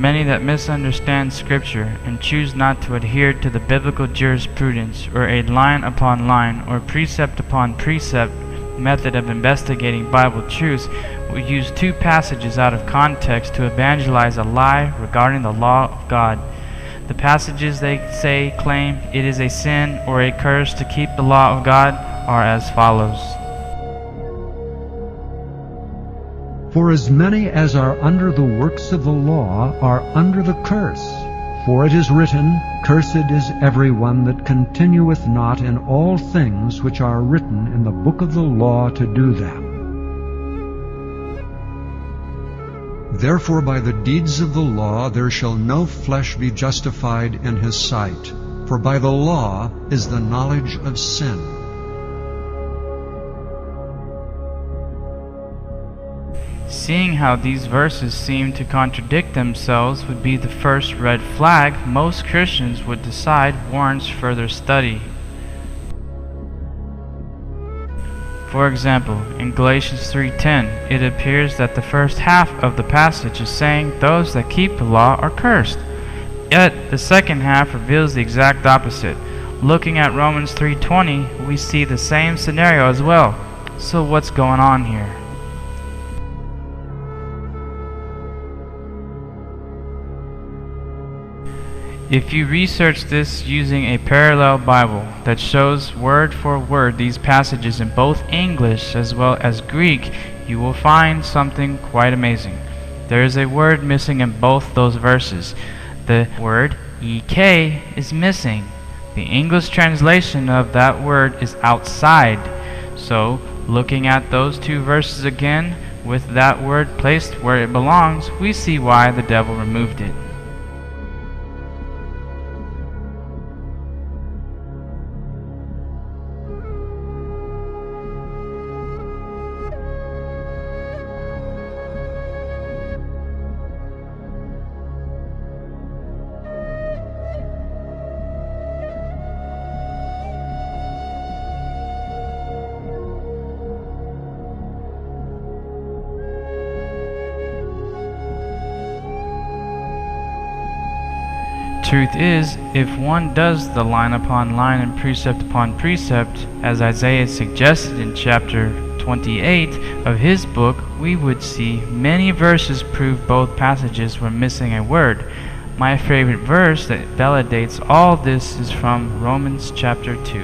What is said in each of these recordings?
many that misunderstand Scripture and choose not to adhere to the biblical jurisprudence or a line upon line or precept upon precept method of investigating Bible truths, will use two passages out of context to evangelize a lie regarding the law of God. The passages they say claim it is a sin or a curse to keep the law of God are as follows. For as many as are under the works of the law are under the curse. For it is written, Cursed is every one that continueth not in all things which are written in the book of the law to do them. Therefore by the deeds of the law there shall no flesh be justified in his sight, for by the law is the knowledge of sin. Seeing how these verses seem to contradict themselves would be the first red flag most Christians would decide warrants further study. For example, in Galatians 3:10, it appears that the first half of the passage is saying those that keep the law are cursed. Yet the second half reveals the exact opposite. Looking at Romans 3:20, we see the same scenario as well. So what's going on here? If you research this using a parallel Bible that shows word for word these passages in both English as well as Greek, you will find something quite amazing. There is a word missing in both those verses. The word ek is missing. The English translation of that word is outside. So, looking at those two verses again, with that word placed where it belongs, we see why the devil removed it. Truth is, if one does the line upon line and precept upon precept, as Isaiah suggested in chapter 28 of his book, we would see many verses prove both passages were missing a word. My favorite verse that validates all this is from Romans chapter 2.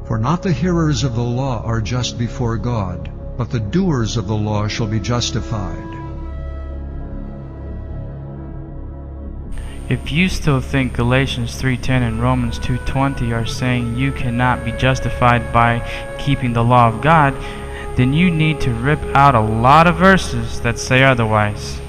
For not the hearers of the law are just before God, but the doers of the law shall be justified. If you still think Galatians 3:10 and Romans 2:20 are saying you cannot be justified by keeping the law of God, then you need to rip out a lot of verses that say otherwise.